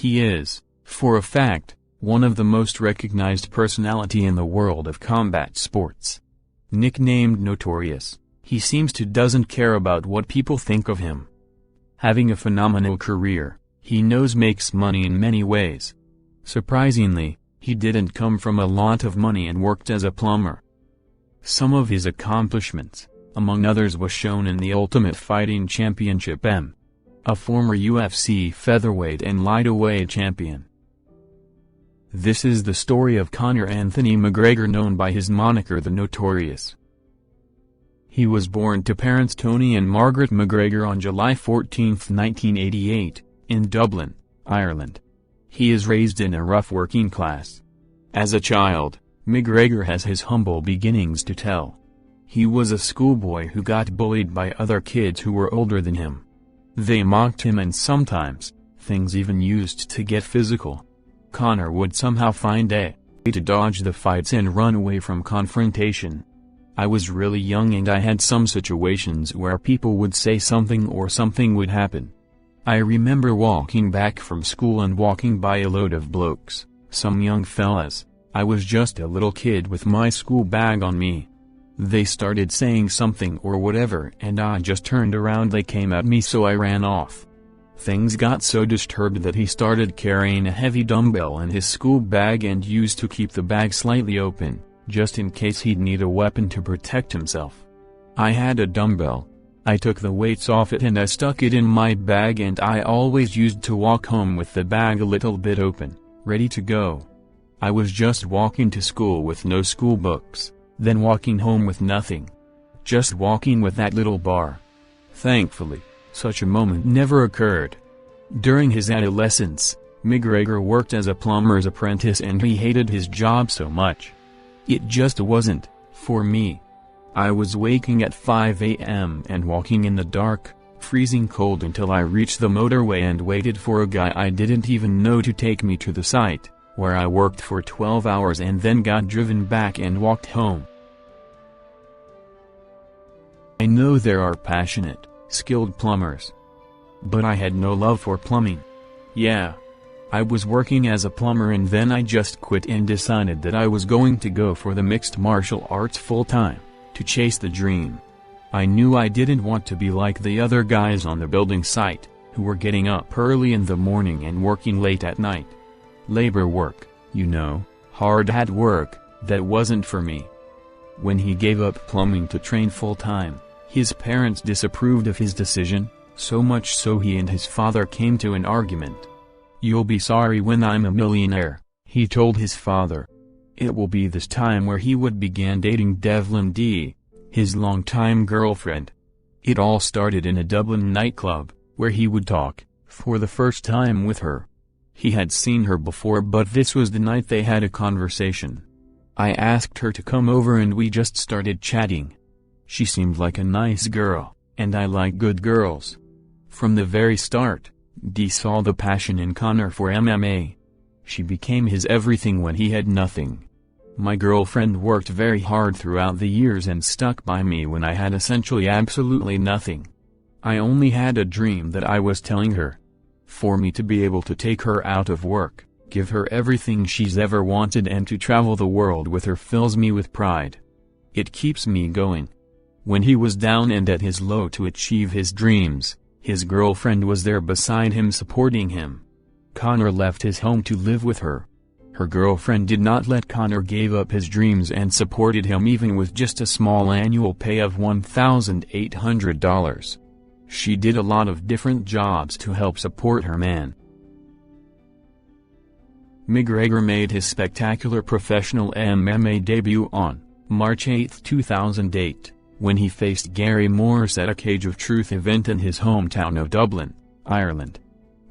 He is, for a fact, one of the most recognized personality in the world of combat sports. Nicknamed Notorious, he seems to doesn't care about what people think of him. Having a phenomenal career, he knows makes money in many ways. Surprisingly, he didn't come from a lot of money and worked as a plumber. Some of his accomplishments, among others, was shown in the Ultimate Fighting Championship a former UFC featherweight and lightweight champion. This is the story of Conor Anthony McGregor, known by his moniker the Notorious. He was born to parents Tony and Margaret McGregor on July 14, 1988, in Dublin, Ireland. He is raised in a rough working class. As a child, McGregor has his humble beginnings to tell. He was a schoolboy who got bullied by other kids who were older than him. They mocked him and sometimes, things even used to get physical. Conor would somehow find a way to dodge the fights and run away from confrontation. I was really young and I had some situations where people would say something or something would happen. I remember walking back from school and walking by a load of blokes, some young fellas. I was just a little kid with my school bag on me. They started saying something or whatever and I just turned around. They came at me, so I ran off. Things got so disturbed that he started carrying a heavy dumbbell in his school bag and used to keep the bag slightly open, just in case he'd need a weapon to protect himself. I had a dumbbell. I took the weights off it and I stuck it in my bag, and I always used to walk home with the bag a little bit open, ready to go. I was just walking to school with no school books, then walking home with nothing. Just walking with that little bar. Thankfully, such a moment never occurred. During his adolescence, McGregor worked as a plumber's apprentice and he hated his job so much. It just wasn't for me. I was waking at 5 a.m. and walking in the dark, freezing cold, until I reached the motorway and waited for a guy I didn't even know to take me to the site, where I worked for 12 hours and then got driven back and walked home. I know there are passionate, skilled plumbers. But I had no love for plumbing. Yeah. I was working as a plumber and then I just quit and decided that I was going to go for the mixed martial arts full-time, to chase the dream. I knew I didn't want to be like the other guys on the building site, who were getting up early in the morning and working late at night. Labor work, hard hat work, that wasn't for me. When he gave up plumbing to train full-time, his parents disapproved of his decision, so much so he and his father came to an argument. "You'll be sorry when I'm a millionaire," he told his father. It will be this time where he would begin dating Devlin D., his longtime girlfriend. It all started in a Dublin nightclub, where he would talk, for the first time, with her. He had seen her before, but this was the night they had a conversation. I asked her to come over and we just started chatting. She seemed like a nice girl, and I like good girls. From the very start, Dee saw the passion in Conor for MMA. She became his everything when he had nothing. My girlfriend worked very hard throughout the years and stuck by me when I had essentially absolutely nothing. I only had a dream that I was telling her. For me to be able to take her out of work, give her everything she's ever wanted, and to travel the world with her fills me with pride. It keeps me going. When he was down and at his low to achieve his dreams, his girlfriend was there beside him, supporting him. Conor left his home to live with her. Her girlfriend did not let Conor give up his dreams and supported him even with just a small annual pay of $1,800. She did a lot of different jobs to help support her man. McGregor made his spectacular professional MMA debut on March 8, 2008, when he faced Gary Morris at a Cage of Truth event in his hometown of Dublin, Ireland.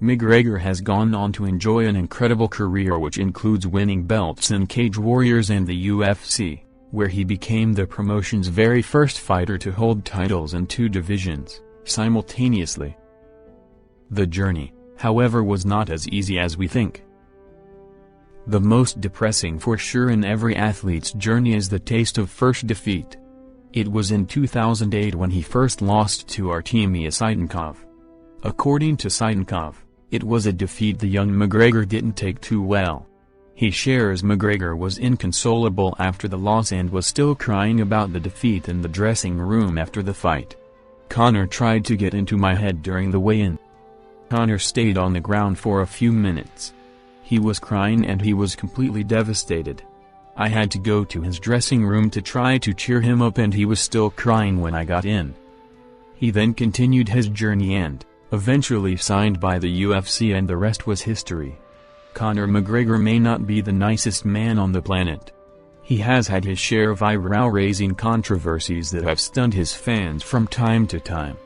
McGregor has gone on to enjoy an incredible career which includes winning belts in Cage Warriors and the UFC, where he became the promotion's very first fighter to hold titles in 2 divisions, simultaneously. The journey, however, was not as easy as we think. The most depressing for sure in every athlete's journey is the taste of first defeat. It was in 2008 when he first lost to Artemiy Saitynkov. According to Saitynkov, It was a defeat the young McGregor didn't take too well. He shares McGregor was inconsolable after the loss and was still crying about the defeat in the dressing room after the fight. Conor tried to get into my head during the weigh-in. Conor stayed on the ground for a few minutes. He was crying and he was completely devastated. I had to go to his dressing room to try to cheer him up and he was still crying when I got in. He then continued his journey and, eventually signed by the UFC, and the rest was history. Conor McGregor may not be the nicest man on the planet. He has had his share of eyebrow-raising controversies that have stunned his fans from time to time.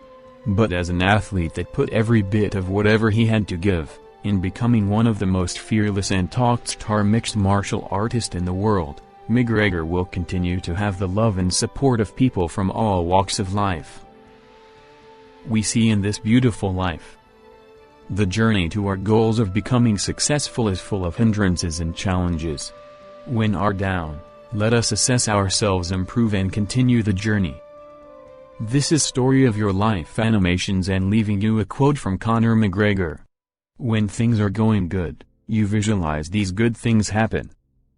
But as an athlete that put every bit of whatever he had to give, in becoming one of the most fearless and talk-star mixed martial artists in the world, McGregor will continue to have the love and support of people from all walks of life. We see in this beautiful life. The journey to our goals of becoming successful is full of hindrances and challenges. When are down, let us assess ourselves, improve and continue the journey. This is Story of Your Life Animations, and leaving you a quote from Conor McGregor. When things are going good, you visualize these good things happen.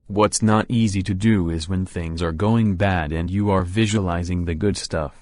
What's not easy to do is when things are going bad and you are visualizing the good stuff.